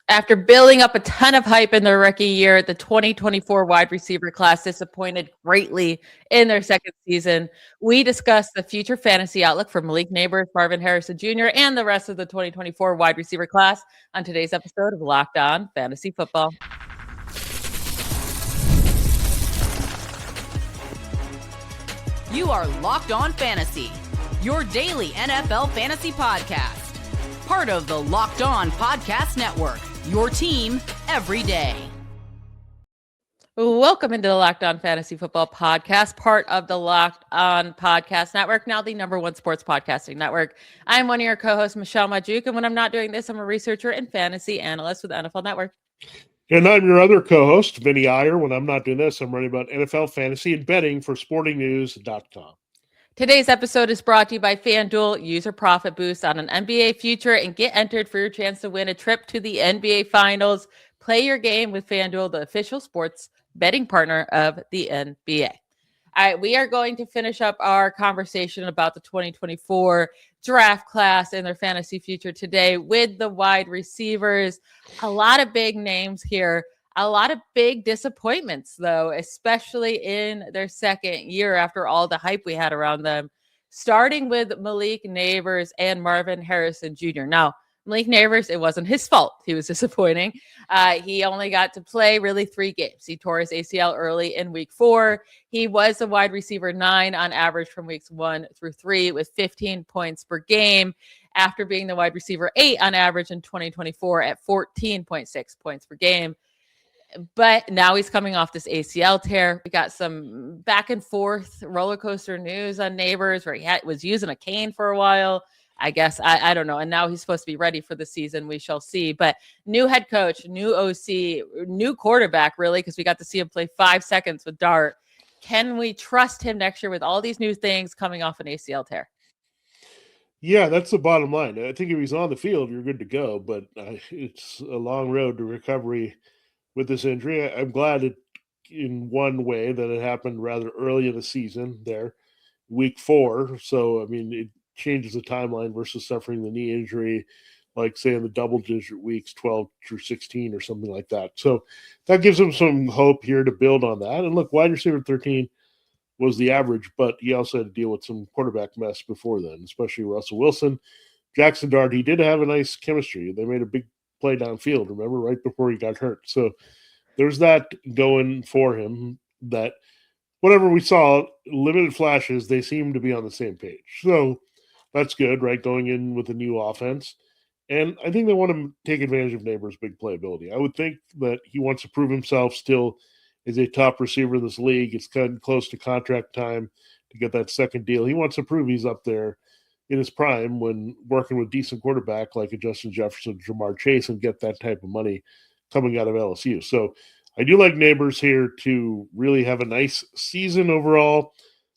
After building up a ton of hype in their rookie year, the 2024 wide receiver class disappointed greatly in their second season. We discussed the future fantasy outlook for Malik Nabers, Marvin Harrison Jr., and the rest of the 2024 wide receiver class on today's episode of Locked On Fantasy Football. You are Locked On Fantasy, your daily NFL fantasy podcast. Part of the Locked On Podcast Network, your team every day. Welcome into the Locked On Fantasy Football Podcast, part of the Locked On Podcast Network, now the #1 sports podcasting network. I'm one of your co-hosts, Michelle Magdziuk, and when I'm not doing this, I'm a researcher and fantasy analyst with the NFL Network. And I'm your other co-host, Vinnie Iyer. When I'm not doing this, I'm writing about NFL fantasy and betting for sportingnews.com. Today's episode is brought to you by FanDuel. Use a profit boost on an NBA future and get entered for your chance to win a trip to the NBA Finals. Play your game with FanDuel, the official sports betting partner of the NBA. All right, we are going to finish up our conversation about the 2024 draft class and their fantasy future today with the wide receivers. A lot of big names here. A lot of big disappointments, though, especially in their second year after all the hype we had around them, starting with Malik Nabers and Marvin Harrison Jr. Now, Malik Nabers, it wasn't his fault. He was disappointing. He only got to play really 3 games. He tore his ACL early in week 4. He was a wide receiver 9 on average from weeks 1 through 3 with 15 points per game after being the wide receiver 8 on average in 2024 at 14.6 points per game. But now he's coming off this ACL tear. We got some back and forth roller coaster news on Nabers where he was using a cane for a while. I guess, I don't know. And now he's supposed to be ready for the season. We shall see. But new head coach, new OC, new quarterback, really, because we got to see him play 5 seconds with Dart. Can we trust him next year with all these new things coming off an ACL tear? Yeah, that's the bottom line. I think if he's on the field, you're good to go. But it's a long road to recovery with this injury. I'm glad it, in one way, that it happened rather early in the season there, week 4. So, I mean, it changes the timeline versus suffering the knee injury, like, say, in the double-digit weeks, 12 through 16 or something like that. So that gives him some hope here to build on that. And look, wide receiver 13 was the average, but he also had to deal with some quarterback mess before then, especially Russell Wilson. Jackson Dart, he did have a nice chemistry. They made a big play downfield, remember, right before he got hurt. So there's that going for him, that whatever we saw, limited flashes, they seem to be on the same page. So that's good, right, going in with a new offense. And I think they want to take advantage of Nabers' big playability. I would think that he wants to prove himself still as a top receiver in this league. It's kind of close to contract time to get that second deal. He wants to prove he's up there in his prime when working with decent quarterback like a Justin Jefferson, Jamar Chase, and get that type of money coming out of LSU. So I do like Nabers here to really have a nice season overall.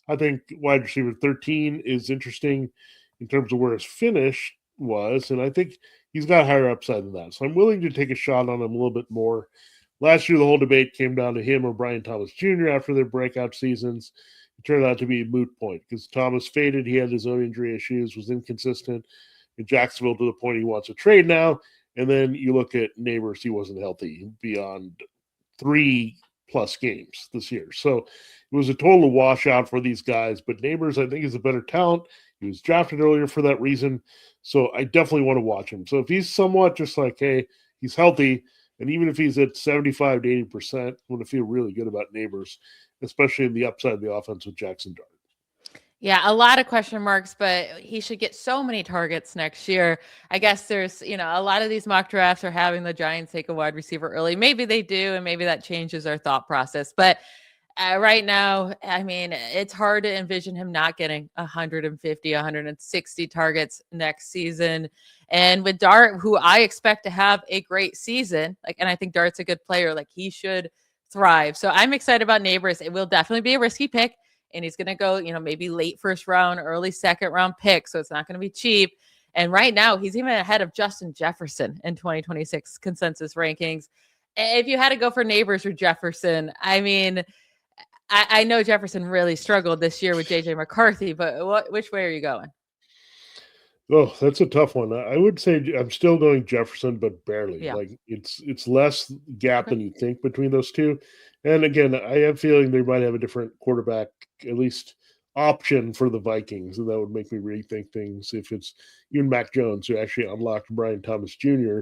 I think wide receiver 13 is interesting in terms of where his finish was, and I think he's got higher upside than that. So I'm willing to take a shot on him a little bit more. Last year, the whole debate came down to him or Brian Thomas Jr. after their breakout seasons. It turned out to be a moot point because Thomas faded. He had his own injury issues, was inconsistent in Jacksonville to the point he wants to trade now. And then you look at Nabers, he wasn't healthy beyond 3+ games this year. So it was a total washout for these guys. But Nabers, I think, is a better talent. He was drafted earlier for that reason. So I definitely want to watch him. So if he's somewhat just like, hey, he's healthy, and even if he's at 75 to 80%, I'm going to feel really good about Nabers, especially in the upside of the offense with Jackson Dart. Yeah, a lot of question marks, but he should get so many targets next year. I guess there's, a lot of these mock drafts are having the Giants take a wide receiver early. Maybe they do, and maybe that changes their thought process. But right now, I mean, it's hard to envision him not getting 150, 160 targets next season. And with Dart, who I expect to have a great season, and I think Dart's a good player, he should thrive. So I'm excited about Nabers. It will definitely be a risky pick, and he's going to go, maybe late first round, early second round pick. So it's not going to be cheap. And right now, he's even ahead of Justin Jefferson in 2026 consensus rankings. If you had to go for Nabers or Jefferson, I mean, I know Jefferson really struggled this year with J.J. McCarthy, but which way are you going? Oh, that's a tough one. I would say I'm still going Jefferson, but barely. Yeah. Like it's less gap Okay. than you think between those two. And again, I have feeling they might have a different quarterback, at least option for the Vikings, and that would make me rethink things. If it's even Mac Jones, who actually unlocked Brian Thomas Jr.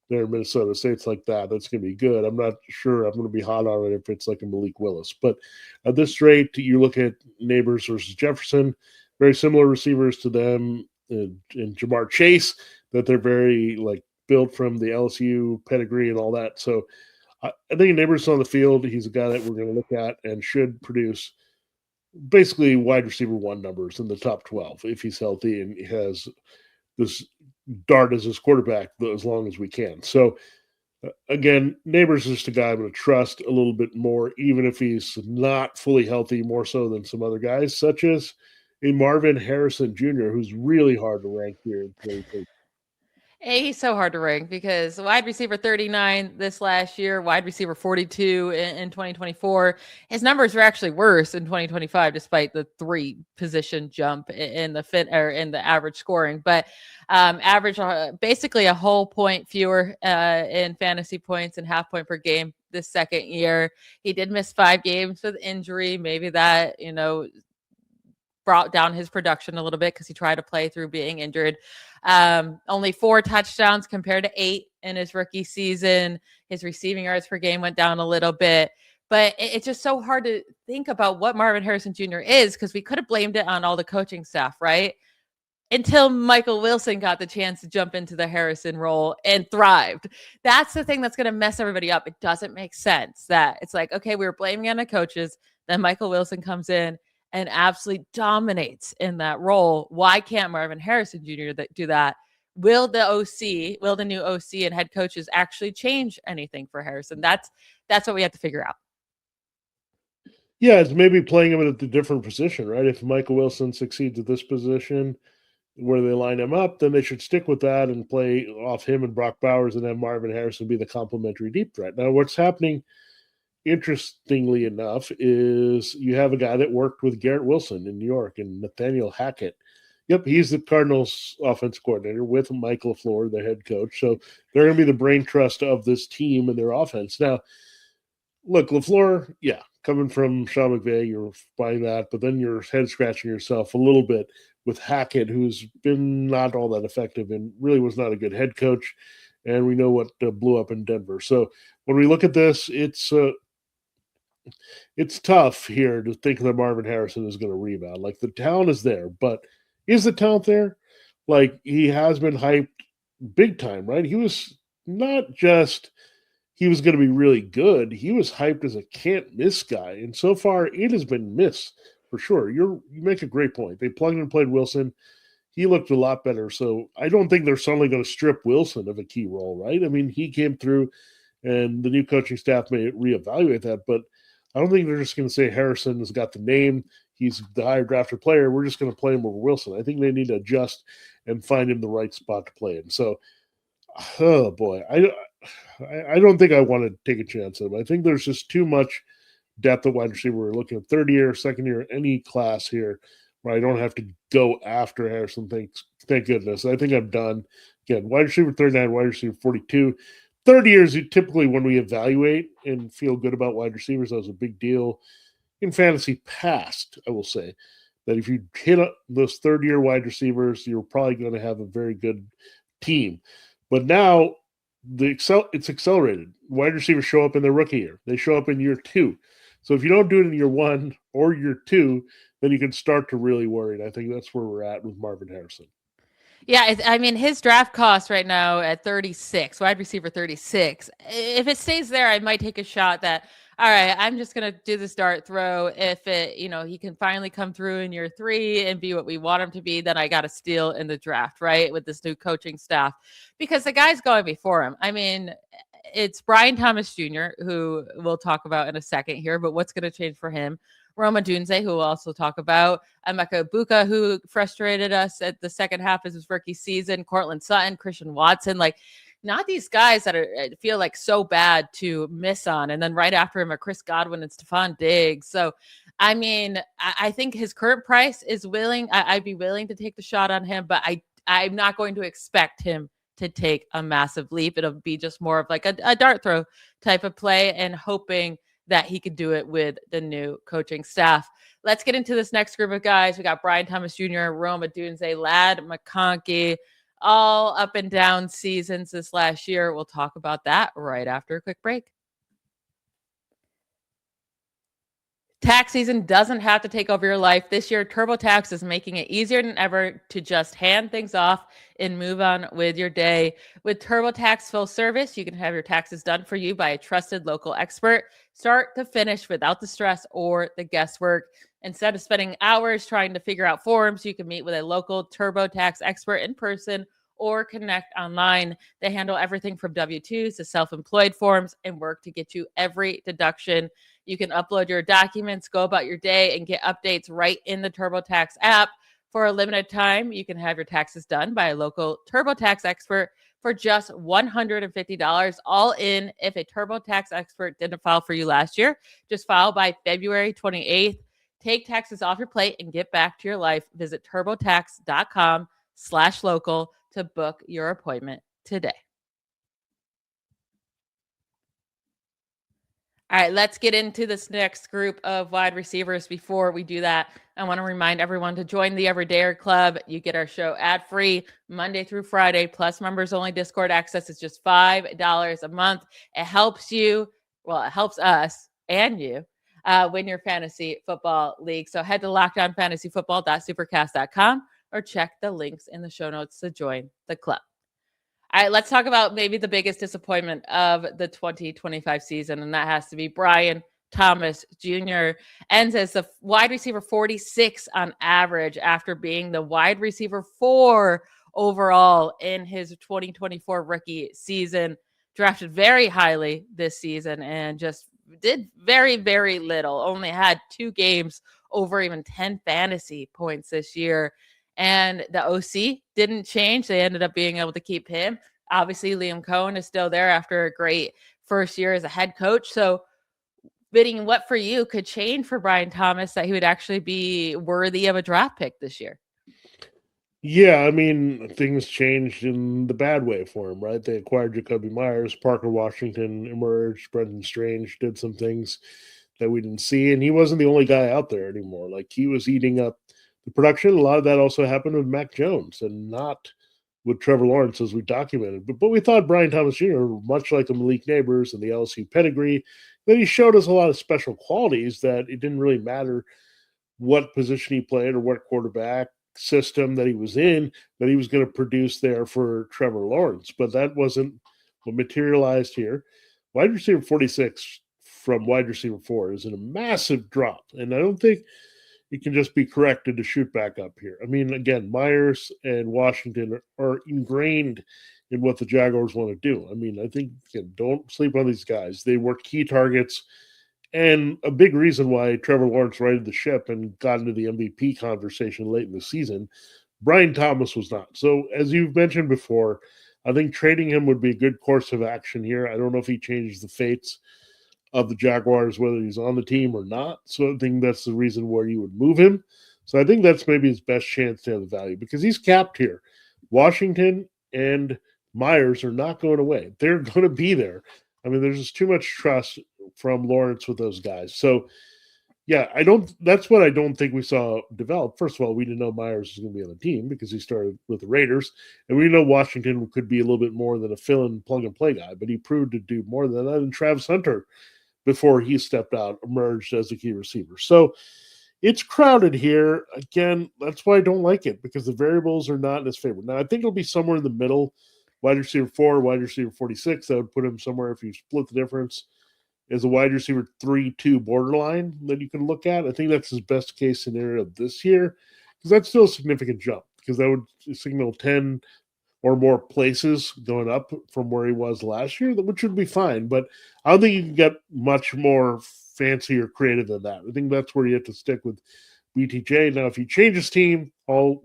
there in Minnesota, say it's like that, that's going to be good. I'm not sure I'm going to be hot on it if it's like a Malik Willis, but at this rate, you look at Nabers versus Jefferson, very similar receivers to them and Jamar Chase, that they're very like built from the LSU pedigree and all that. So I think Nabers on the field, he's a guy that we're going to look at and should produce basically wide receiver one numbers in the top 12 if he's healthy and he has this Dart as his quarterback as long as we can. So again, Nabers is just a guy I'm going to trust a little bit more, even if he's not fully healthy, more so than some other guys, such as a Marvin Harrison Jr., who's really hard to rank here in 2023. Hey, he's so hard to rank because wide receiver 39 this last year, wide receiver 42 in 2024. His numbers were actually worse in 2025, despite the 3 position jump in the fit or in the average scoring. But average basically a whole point fewer in fantasy points and half point per game this second year. He did miss 5 games with injury. Maybe that, brought down his production a little bit because he tried to play through being injured. Only 4 touchdowns compared to 8 in his rookie season. His receiving yards per game went down a little bit, but it's just so hard to think about what Marvin Harrison Jr. is because we could have blamed it on all the coaching staff, right? Until Michael Wilson got the chance to jump into the Harrison role and thrived. That's the thing that's going to mess everybody up. It doesn't make sense that it's like, okay, we were blaming it on the coaches. Then Michael Wilson comes in and absolutely dominates in that role. Why can't Marvin Harrison Jr. do that? Will the new OC and head coaches actually change anything for Harrison? That's what we have to figure out. Yeah, it's maybe playing him at the different position, right? If Michael Wilson succeeds at this position where they line him up, then they should stick with that and play off him and Brock Bowers and have Marvin Harrison be the complementary deep threat. Now, what's happening, interestingly enough, is you have a guy that worked with Garrett Wilson in New York and Nathaniel Hackett. Yep, he's the Cardinals offense coordinator with Michael LaFleur, the head coach. So they're going to be the brain trust of this team and their offense. Now, look, LaFleur, yeah, coming from Sean McVay, you're buying that, but then you're head scratching yourself a little bit with Hackett, who's been not all that effective and really was not a good head coach. And we know what blew up in Denver. So when we look at this, it's tough here to think that Marvin Harrison is going to rebound. Like the talent is there, but is the talent there? Like he has been hyped big time, right? He was not just he was going to be really good. He was hyped as a can't miss guy. And so far it has been missed for sure. You make a great point. They plugged and played Wilson. He looked a lot better. So I don't think they're suddenly going to strip Wilson of a key role, right? I mean, he came through and the new coaching staff may reevaluate that, but I don't think they're just going to say Harrison has got the name. He's the higher drafted player. We're just going to play him over Wilson. I think they need to adjust and find him the right spot to play in. So, oh boy, I don't think I want to take a chance on him. I think there's just too much depth at wide receiver. We're looking at third year, second year, any class here where I don't have to go after Harrison. Thank goodness. I think I'm done. Again, wide receiver 39, wide receiver 42. 30 years, typically when we evaluate and feel good about wide receivers, that was a big deal in fantasy past, I will say. That if you hit those third-year wide receivers, you're probably going to have a very good team. But now it's accelerated. Wide receivers show up in their rookie year. They show up in year 2. So if you don't do it in year 1 or year 2, then you can start to really worry. And I think that's where we're at with Marvin Harrison. Yeah, I mean, his draft cost right now at 36, wide receiver 36. If it stays there, I might take a shot that, all right, I'm just going to do this dart throw. If it, he can finally come through in year 3 and be what we want him to be, then I got to steal in the draft, right, with this new coaching staff. Because the guy's going before him. I mean, it's Brian Thomas Jr., who we'll talk about in a second here, but what's going to change for him? Rome Odunze, who we'll also talk about, Emeka Egbuka, who frustrated us at the second half of his rookie season, Cortland Sutton, Christian Watson, like not these guys that feel like so bad to miss on. And then right after him are Chris Godwin and Stephon Diggs. So, I mean, I think his current price is I'd be willing to take the shot on him, but I'm not going to expect him to take a massive leap. It'll be just more of like a dart throw type of play, and hoping that he could do it with the new coaching staff. Let's get into this next group of guys. We got Brian Thomas Jr., Rome Odunze, Ladd McConkey, all up and down seasons this last year. We'll talk about that right after a quick break. Tax season doesn't have to take over your life. This year, TurboTax is making it easier than ever to just hand things off and move on with your day. With TurboTax full service, you can have your taxes done for you by a trusted local expert, start to finish without the stress or the guesswork. Instead of spending hours trying to figure out forms, you can meet with a local TurboTax expert in person or connect online. They handle everything from W-2s to self-employed forms and work to get you every deduction. You can upload your documents, go about your day, and get updates right in the TurboTax app. For a limited time, you can have your taxes done by a local TurboTax expert for just $150 all in. If a TurboTax expert didn't file for you last year, just file by February 28th. Take taxes off your plate and get back to your life. Visit turbotax.com/local to book your appointment today. All right, let's get into this next group of wide receivers. Before we do that, I want to remind everyone to join the Everydayer Club. You get our show ad-free Monday through Friday, plus members-only Discord access. It's just $5 a month. It helps you, well, it helps us and you win your fantasy football league. So head to lockedonfantasyfootball.supercast.com or check the links in the show notes to join the club. All right, let's talk about maybe the biggest disappointment of the 2025 season, and that has to be Brian Thomas Jr. ends as the wide receiver 46 on average after being the wide receiver 4 overall in his 2024 rookie season. Drafted very highly this season and just did very, very little. Only had 2 games over even 10 fantasy points this year. And the OC didn't change. They ended up being able to keep him. Obviously, Liam Cohen is still there after a great first year as a head coach. So, bidding what for you could change for Brian Thomas that he would actually be worthy of a draft pick this year? Yeah, I mean, things changed in the bad way for him, right? They acquired Jacoby Myers, Parker Washington emerged, Brendan Strange did some things that we didn't see, and he wasn't the only guy out there anymore. Like, he was eating up the production. A lot of that also happened with Mac Jones and not with Trevor Lawrence, as we documented. But we thought Brian Thomas Jr., much like a Malik Nabers and the LSU pedigree, that he showed us a lot of special qualities that it didn't really matter what position he played or what quarterback system that he was in, that he was going to produce there for Trevor Lawrence. But that wasn't what materialized here. Wide receiver 46 from wide receiver 4 is in a massive drop. And I don't think it can just be corrected to shoot back up here. I mean, again, Myers and Washington are ingrained in what the Jaguars want to do. I mean, I think, again, don't sleep on these guys. They were key targets and a big reason why Trevor Lawrence righted the ship and got into the MVP conversation late in the season. Brian Thomas was not. So, as you've mentioned before, I think trading him would be a good course of action here. I don't know if he changes the fates of the Jaguars, whether he's on the team or not. So I think that's the reason where you would move him. So I think that's maybe his best chance to have the value because he's capped here. Washington and Myers are not going away. They're going to be there. I mean, there's just too much trust from Lawrence with those guys. So, yeah, that's what I don't think we saw develop. First of all, we didn't know Myers was going to be on the team because he started with the Raiders. And we know Washington could be a little bit more than a fill-in plug-and-play guy, but he proved to do more than that. And Travis Hunter, before he stepped out, emerged as a key receiver. So it's crowded here. Again, that's why I don't like it, because the variables are not in his favor. Now, I think it'll be somewhere in the middle, wide receiver 4, wide receiver 46. That would put him somewhere, if you split the difference, as a wide receiver 3-2 borderline that you can look at. I think that's his best case scenario this year, because that's still a significant jump, because that would signal 10 or more places going up from where he was last year, which would be fine. But I don't think you can get much more fancy or creative than that. I think that's where you have to stick with BTJ. Now, if he changes team, all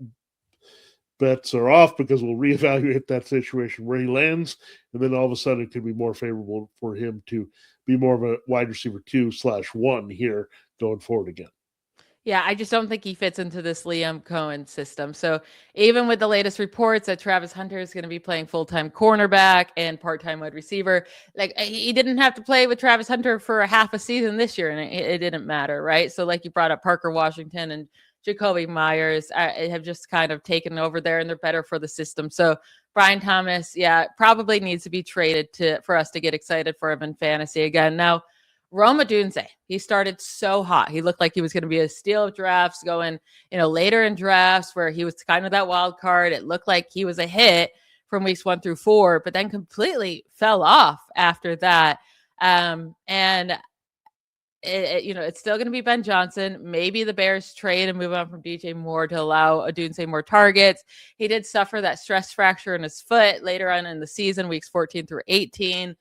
bets are off, because we'll reevaluate that situation where he lands, and then all of a sudden it could be more favorable for him to be more of a wide receiver 2/1 here going forward again. Yeah, I just don't think he fits into this Liam Cohen system. So even with the latest reports that Travis Hunter is going to be playing full-time cornerback and part-time wide receiver, like he didn't have to play with Travis Hunter for a half a season this year, and it didn't matter, right? So like you brought up Parker Washington and Jacoby Myers have just kind of taken over there, and they're better for the system. So Brian Thomas, yeah, probably needs to be traded for us to get excited for him in fantasy again. Now, Rome Odunze, he started so hot. He looked like he was going to be a steal of drafts going, later in drafts where he was kind of that wild card. It looked like he was a hit from weeks 1 through 4, but then completely fell off after that. And it's still going to be Ben Johnson. Maybe the Bears trade and move on from DJ Moore to allow Odunze more targets. He did suffer that stress fracture in his foot later on in the season, weeks 14 through 18.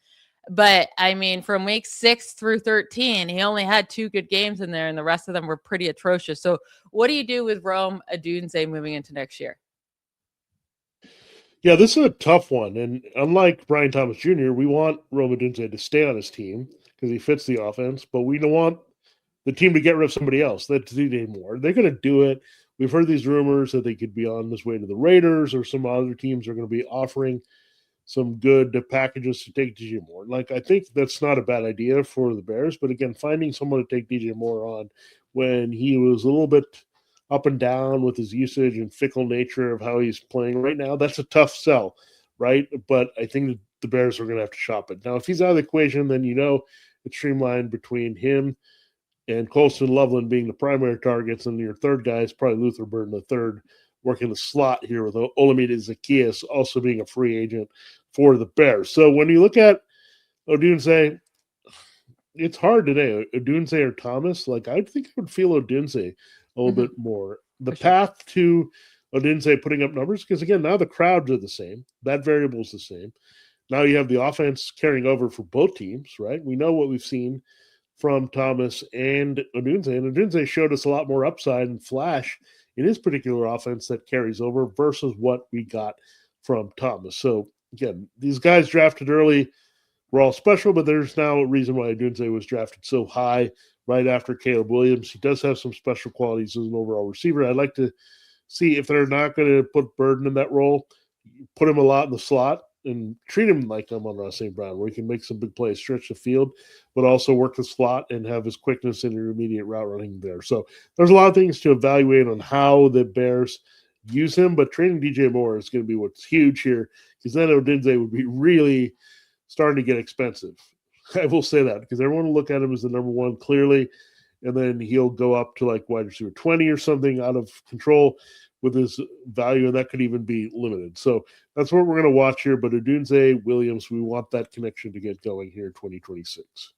But I mean, from week 6 through 13, he only had 2 good games in there, and the rest of them were pretty atrocious. So what do you do with Rome Odunze moving into next year? Yeah, this is a tough one. And unlike Brian Thomas Jr., we want Rome Odunze to stay on his team because he fits the offense, but we don't want the team to get rid of somebody else. That's DJ Moore. They're going to do it. We've heard these rumors that they could be on his way to the Raiders, or some other teams are going to be offering some good packages to take DJ Moore. Like, I think that's not a bad idea for the Bears, but again, finding someone to take DJ Moore on when he was a little bit up and down with his usage and fickle nature of how he's playing right now, that's a tough sell, right? But I think the Bears are going to have to shop it. Now, if he's out of the equation, then it's streamlined between him and Colston Loveland being the primary targets, and your third guy is probably Luther Burden, the third, working the slot here with Olamide Zaccheaus also being a free agent for the Bears. So when you look at Odunze, it's hard today. Odunze or Thomas, like I think I would feel Odunze a little bit more. The path to Odunze putting up numbers, because again, now the crowds are the same. That variable is the same. Now you have the offense carrying over for both teams, right? We know what we've seen from Thomas and Odunze, and Odunze showed us a lot more upside and flash in his particular offense that carries over versus what we got from Thomas. So again, these guys drafted early were all special, but there's now a reason why Odunze was drafted so high right after Caleb Williams. He does have some special qualities as an overall receiver. I'd like to see if they're not going to put Burden in that role, put him a lot in the slot and treat him like Amon-Ra St. Brown, where he can make some big plays, stretch the field, but also work the slot and have his quickness and intermediate route running there. So there's a lot of things to evaluate on how the Bears use him, but trading DJ Moore is going to be what's huge here, because then Odunze would be really starting to get expensive. I will say that, because everyone will look at him as the number one clearly, and then he'll go up to like wide receiver 20 or something out of control with his value, and that could even be limited. So that's what we're going to watch here. But Odunze, Williams, we want that connection to get going here in 2026.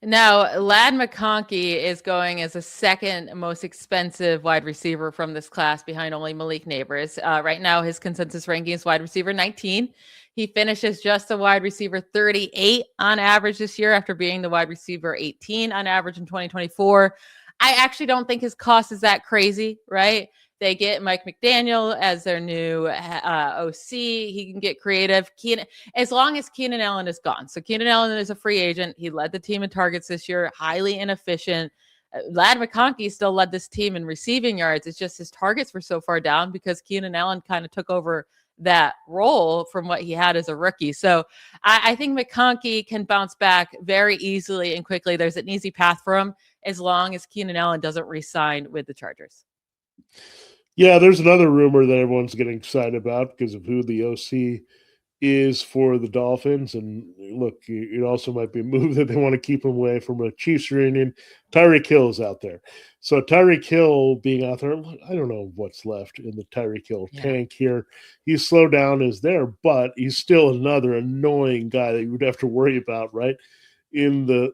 Now, Ladd McConkey is going as the second most expensive wide receiver from this class, behind only Malik Nabers. Right now, his consensus ranking is wide receiver 19. He finishes just a wide receiver 38 on average this year, after being the wide receiver 18 on average in 2024. I actually don't think his cost is that crazy, right? They get Mike McDaniel as their new OC. He can get creative. As long as Keenan Allen is gone. So Keenan Allen is a free agent. He led the team in targets this year, highly inefficient. Ladd McConkey still led this team in receiving yards. It's just his targets were so far down because Keenan Allen kind of took over that role from what he had as a rookie. So I think McConkey can bounce back very easily and quickly. There's an easy path for him as long as Keenan Allen doesn't re-sign with the Chargers. Yeah, there's another rumor that everyone's getting excited about because of who the OC is for the Dolphins. And look, it also might be a move that they want to keep him away from a Chiefs reunion. Tyreek Hill is out there. So Tyreek Hill being out there, I don't know what's left in the Tyreek Hill tank here. He's slowed down, is there, but he's still another annoying guy that you would have to worry about, right, in the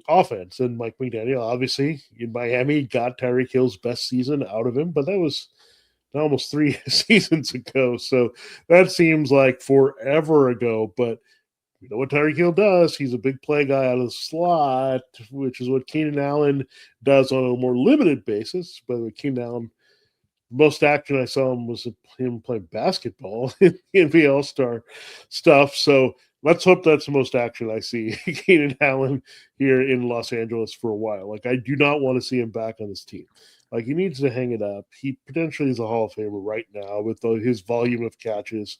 offense. And Mike McDaniel, obviously, in Miami, got Tyreek Hill's best season out of him, but that was almost 3 seasons ago. So that seems like forever ago. But you know what Tyreek Hill does? He's a big play guy out of the slot, which is what Keenan Allen does on a more limited basis. But with Keenan Allen, most action I saw him was him playing basketball in the NBA All-Star stuff. So let's hope that's the most action I see Keenan Allen here in Los Angeles for a while. Like, I do not want to see him back on this team. Like, he needs to hang it up. He potentially is a Hall of Famer right now with his volume of catches.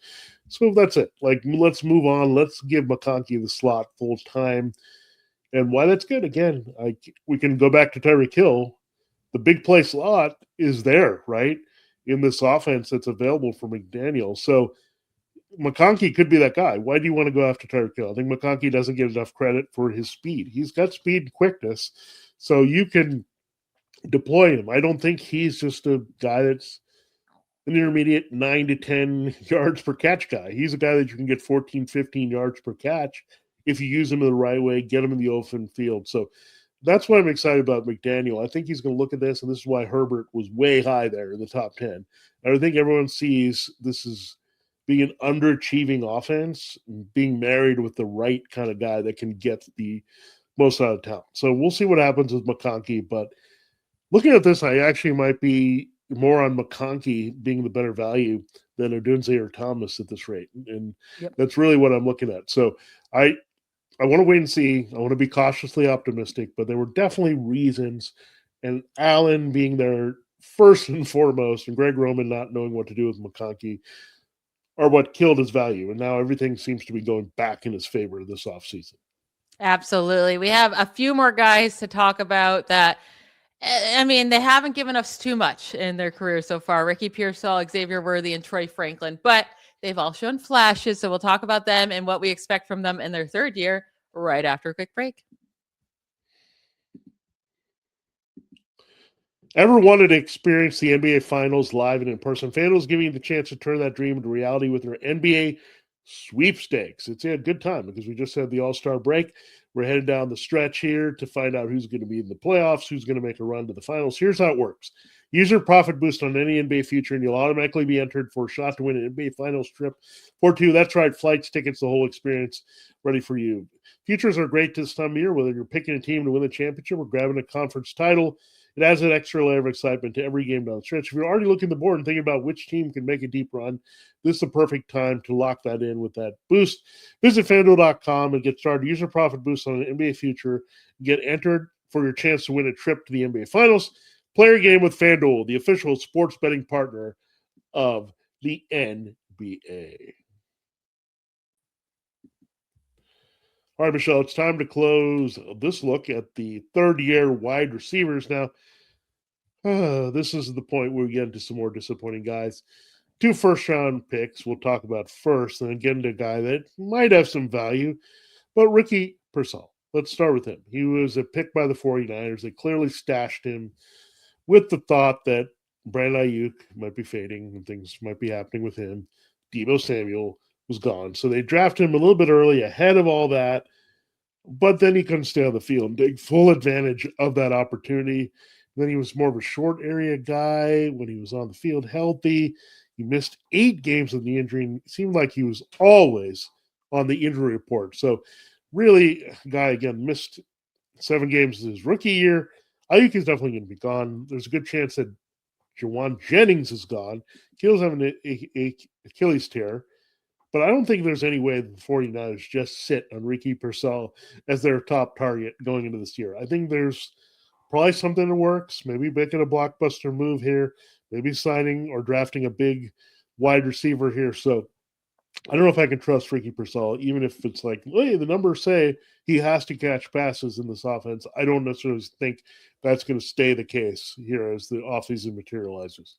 So that's it. Like, let's move on. Let's give McConkey the slot full time. And why that's good, again, we can go back to Tyreek Hill. The big play slot is there, right, in this offense that's available for McDaniel. So McConkey could be that guy. Why do you want to go after Tyreek Hill? I think McConkey doesn't get enough credit for his speed. He's got speed and quickness, so you can deploy him. I don't think he's just a guy that's an intermediate 9 to 10 yards per catch guy. He's a guy that you can get 14, 15 yards per catch if you use him in the right way, get him in the open field. So that's why I'm excited about McDaniel. I think he's going to look at this, and this is why Herbert was way high there in the top 10. And I think everyone sees this is being an underachieving offense, being married with the right kind of guy that can get the most out of town. So we'll see what happens with McConkey, but looking at this, I actually might be more on McConkey being the better value than Odunze or Thomas at this rate. And that's really what I'm looking at. So I want to wait and see. I want to be cautiously optimistic, but there were definitely reasons. And Allen being there first and foremost, and Greg Roman not knowing what to do with McConkey are what killed his value. And now everything seems to be going back in his favor this offseason. Absolutely. We have a few more guys to talk about that. I mean, they haven't given us too much in their career so far. Ricky Pearsall, Xavier Worthy, and Troy Franklin, but they've all shown flashes. So we'll talk about them and what we expect from them in their third year right after a quick break. Ever wanted to experience the NBA Finals live and in person? FanDuel is giving you the chance to turn that dream into reality with their NBA sweepstakes. It's a good time because we just had the All-Star break. We're headed down the stretch here to find out who's going to be in the playoffs, who's going to make a run to the finals. Here's how it works. Use your profit boost on any NBA future, and you'll automatically be entered for a shot to win an NBA Finals trip for two. That's right, flights, tickets, the whole experience ready for you. Futures are great this time of year, whether you're picking a team to win the championship or grabbing a conference title. It adds an extra layer of excitement to every game down the stretch. If you're already looking at the board and thinking about which team can make a deep run, this is the perfect time to lock that in with that boost. Visit FanDuel.com and get started. Use your profit boost on an NBA future. Get entered for your chance to win a trip to the NBA Finals. Play your game with FanDuel, the official sports betting partner of the NBA. All right, Michelle, it's time to close this look at the third-year wide receivers. Now, this is the point where we get into some more disappointing guys. 2 first-round picks we'll talk about first, and then get into a guy that might have some value, but Ricky Pearsall. Let's start with him. He was a pick by the 49ers. They clearly stashed him with the thought that Brandon Ayuk might be fading and things might be happening with him. Deebo Samuel was gone. So they drafted him a little bit early ahead of all that, but then he couldn't stay on the field and take full advantage of that opportunity. Then he was more of a short area guy when he was on the field healthy. He missed 8 games with the injury and it seemed like he was always on the injury report. So really, guy, again, missed 7 games his rookie year. Ayuk is definitely going to be gone. There's a good chance that Jawan Jennings is gone. He's having an Achilles tear. But I don't think there's any way the 49ers just sit on Ricky Pearsall as their top target going into this year. I think there's probably something that works, maybe making a blockbuster move here, maybe signing or drafting a big wide receiver here. So I don't know if I can trust Ricky Pearsall, even if it's like, hey, the numbers say he has to catch passes in this offense. I don't necessarily think that's going to stay the case here as the offseason materializes.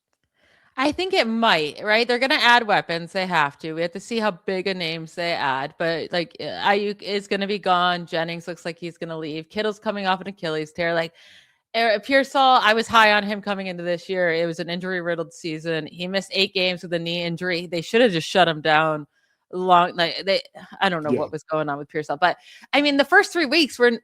I think it might, right? They're going to add weapons. They have to. We have to see how big a names they add. But like Ayuk is going to be gone. Jennings looks like he's going to leave. Kittle's coming off an Achilles tear. Like Pearsall, I was high on him coming into this year. It was an injury-riddled season. He missed 8 games with a knee injury. They should have just shut him down. I don't know what was going on with Pearsall, but I mean, the first 3 weeks were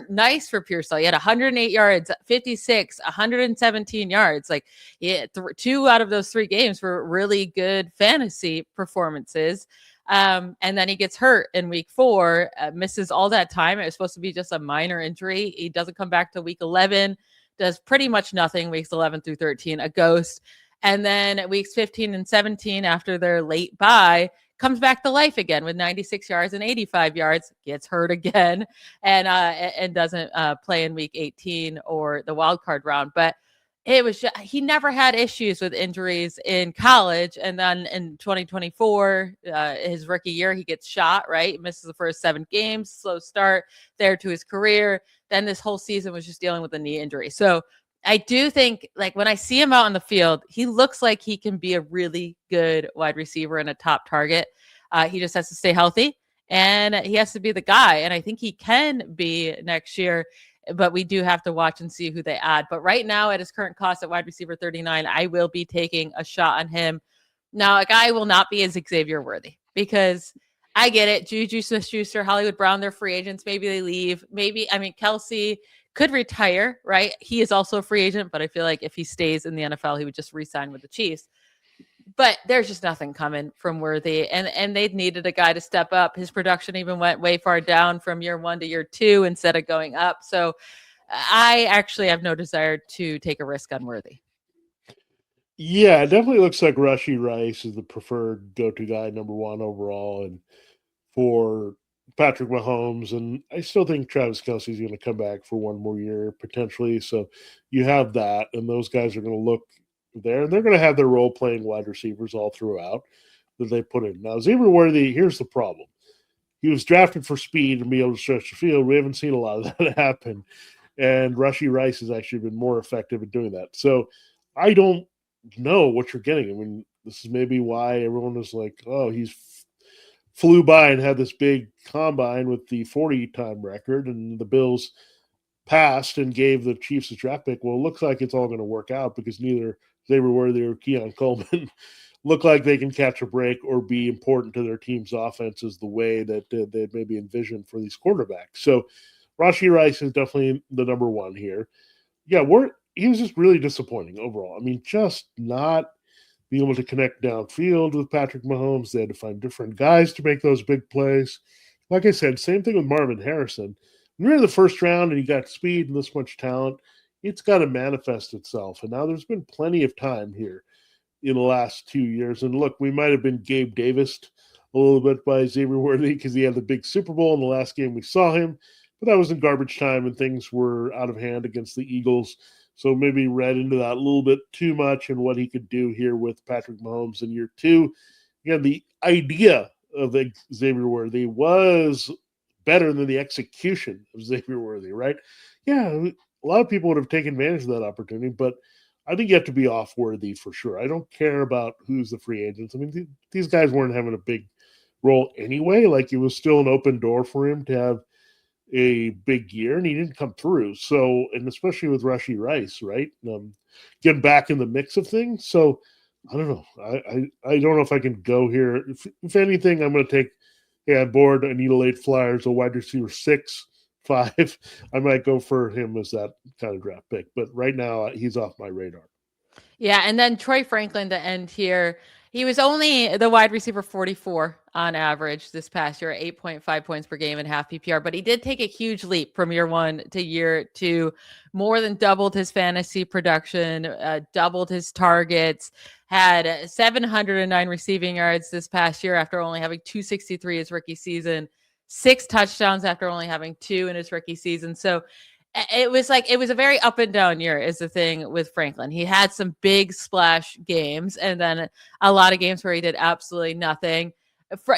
nice for Pearsall. He had 108 yards, 56, 117 yards. Like, yeah, 2 out of those 3 games were really good fantasy performances. And then he gets hurt in week 4, misses all that time. It was supposed to be just a minor injury. He doesn't come back to week 11, does pretty much nothing weeks 11 through 13, a ghost. And then at weeks 15 and 17, after their late bye, comes back to life again with 96 yards and 85 yards, gets hurt again, and doesn't play in week 18 or the wild card round. But it was just, he never had issues with injuries in college. And then in 2024, his rookie year, he gets shot, right? He misses the first 7 games, slow start there to his career. Then this whole season was just dealing with a knee injury. So I do think, like, when I see him out on the field, he looks like he can be a really good wide receiver and a top target. He just has to stay healthy, and he has to be the guy. And I think he can be next year, but we do have to watch and see who they add. But right now, at his current cost at wide receiver 39, I will be taking a shot on him. Now, a guy will not be as Xavier Worthy, because I get it. Juju Smith-Schuster, Hollywood Brown, they're free agents. Maybe they leave. Kelsey could retire, right? He is also a free agent, but I feel like if he stays in the NFL, he would just re-sign with the Chiefs. But there's just nothing coming from Worthy, and they needed a guy to step up. His production even went way far down from year 1 to year 2 instead of going up. So I actually have no desire to take a risk on Worthy. Yeah, it definitely looks like Rashee Rice is the preferred go-to guy, number 1 overall, and for Patrick Mahomes. And I still think Travis Kelce is going to come back for one more year potentially. So you have that, and those guys are going to look there, and they're going to have their role playing wide receivers all throughout that they put in. Now, Xavier Worthy, here's the problem. He was drafted for speed and be able to stretch the field. We haven't seen a lot of that happen. And Rashee Rice has actually been more effective at doing that. So I don't know what you're getting. I mean, this is maybe why everyone was like, oh, he's flew by and had this big combine with the 40-time record, and the Bills passed and gave the Chiefs a draft pick. Well, it looks like it's all going to work out because neither Xavier Worthy or Keon Coleman look like they can catch a break or be important to their team's offenses the way that they maybe envisioned for these quarterbacks. So Rashee Rice is definitely the number 1 here. Yeah, he was just really disappointing overall. I mean, just not being able to connect downfield with Patrick Mahomes. They had to find different guys to make those big plays. Like I said, same thing with Marvin Harrison. When you're in the first round and you got speed and this much talent, it's got to manifest itself. And now there's been plenty of time here in the last 2 years. And look, we might have been Gabe Davis a little bit by Xavier Worthy because he had the big Super Bowl in the last game we saw him, but that was in garbage time and things were out of hand against the Eagles. So maybe read into that a little bit too much and what he could do here with Patrick Mahomes in year 2. Again, the idea of Xavier Worthy was better than the execution of Xavier Worthy, right? Yeah, a lot of people would have taken advantage of that opportunity, but I think you have to be off Worthy for sure. I don't care about who's the free agents. I mean, these guys weren't having a big role anyway. Like, it was still an open door for him to have a big year, and he didn't come through. So, and especially with Rashee Rice, right? Getting back in the mix of things. So, I don't know. I don't know if I can go here. If anything, I'm going to take, on board, I need a late flyer as a wide receiver 6, 5. I might go for him as that kind of draft pick. But right now, he's off my radar. Yeah, and then Troy Franklin to end here. He was only the wide receiver 44 on average this past year, 8.5 points per game in half PPR, but he did take a huge leap from year 1 to year 2, more than doubled his fantasy production, doubled his targets, had 709 receiving yards this past year after only having 263 his rookie season, 6 touchdowns after only having 2 in his rookie season. So it was a very up and down year is the thing with Franklin. He had some big splash games and then a lot of games where he did absolutely nothing.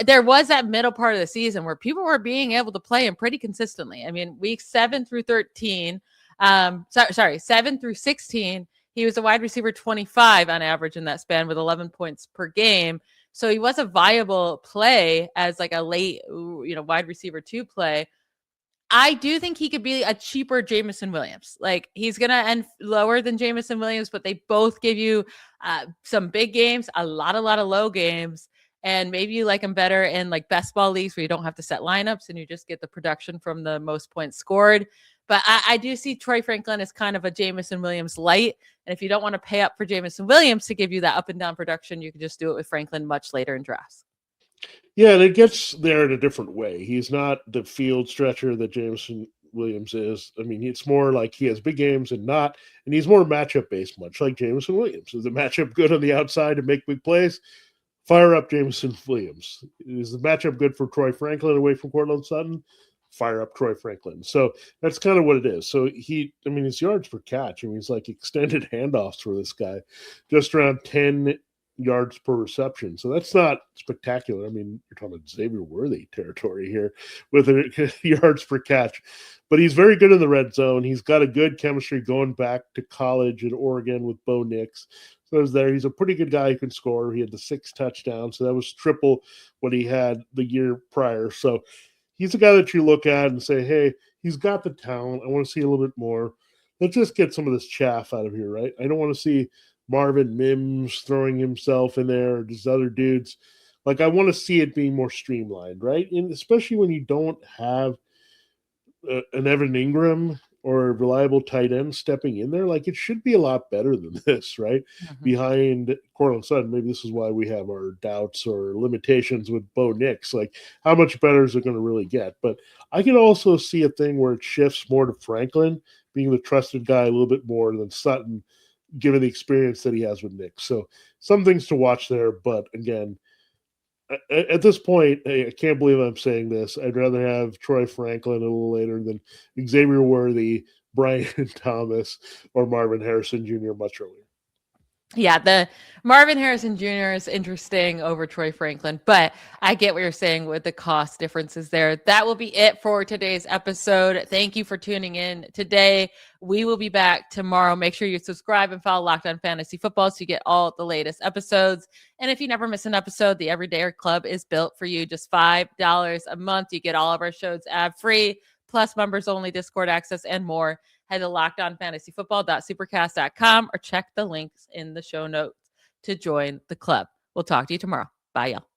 There was that middle part of the season where people were being able to play him pretty consistently. I mean, week 7 through 13, 7 through 16, he was a wide receiver 25 on average in that span with 11 points per game. So he was a viable play as like a late, wide receiver 2 play. I do think he could be a cheaper Jameson Williams. Like, he's going to end lower than Jameson Williams, but they both give you some big games, a lot of low games. And maybe you like him better in like best ball leagues where you don't have to set lineups and you just get the production from the most points scored. But I do see Troy Franklin as kind of a Jameson Williams light. And if you don't want to pay up for Jameson Williams to give you that up and down production, you can just do it with Franklin much later in drafts. Yeah, and it gets there in a different way. He's not the field stretcher that Jameson Williams is. I mean, it's more like he has big games and he's more matchup based, much like Jameson Williams. Is the matchup good on the outside to make big plays? fire up Jameson Williams. Is the matchup good for Troy Franklin away from Cortland Sutton? Fire up Troy Franklin. So that's kind of what it is. So his yards per catch, he's like extended handoffs for this guy, just around 10 yards per reception. So that's not spectacular. You're talking about Xavier Worthy territory here with yards per catch, but he's very good in the red zone. He's got a good chemistry going back to college in Oregon with Bo Nix. So he's a pretty good guy who can score. He had the 6 touchdowns. So that was triple what he had the year prior. So he's a guy that you look at and say, hey, he's got the talent. I want to see a little bit more. Let's just get some of this chaff out of here, right? I don't want to see Marvin Mims throwing himself in there or just other dudes. Like, I want to see it being more streamlined, right? And especially when you don't have an Evan Ingram or a reliable tight end stepping in there, like, it should be a lot better than this, right? Mm-hmm. Behind Cortland Sutton, maybe this is why we have our doubts or limitations with Bo Nix. Like, how much better is it going to really get? But I can also see a thing where it shifts more to Franklin being the trusted guy a little bit more than Sutton, given the experience that he has with Nix. So some things to watch there. But again, at this point, I can't believe I'm saying this. I'd rather have Troy Franklin a little later than Xavier Worthy, Brian Thomas, or Marvin Harrison Jr. much earlier. Yeah, the Marvin Harrison Jr. is interesting over Troy Franklin, but I get what you're saying with the cost differences there. That will be it for today's episode. Thank you for tuning in today. We will be back tomorrow. Make sure you subscribe and follow Locked On Fantasy Football so you get all the latest episodes. And if you never miss an episode, the Everydayer Club is built for you. Just $5 a month. You get all of our shows ad-free, plus members-only Discord access and more. Head to lockedonfantasyfootball.supercast.com or check the links in the show notes to join the club. We'll talk to you tomorrow. Bye, y'all.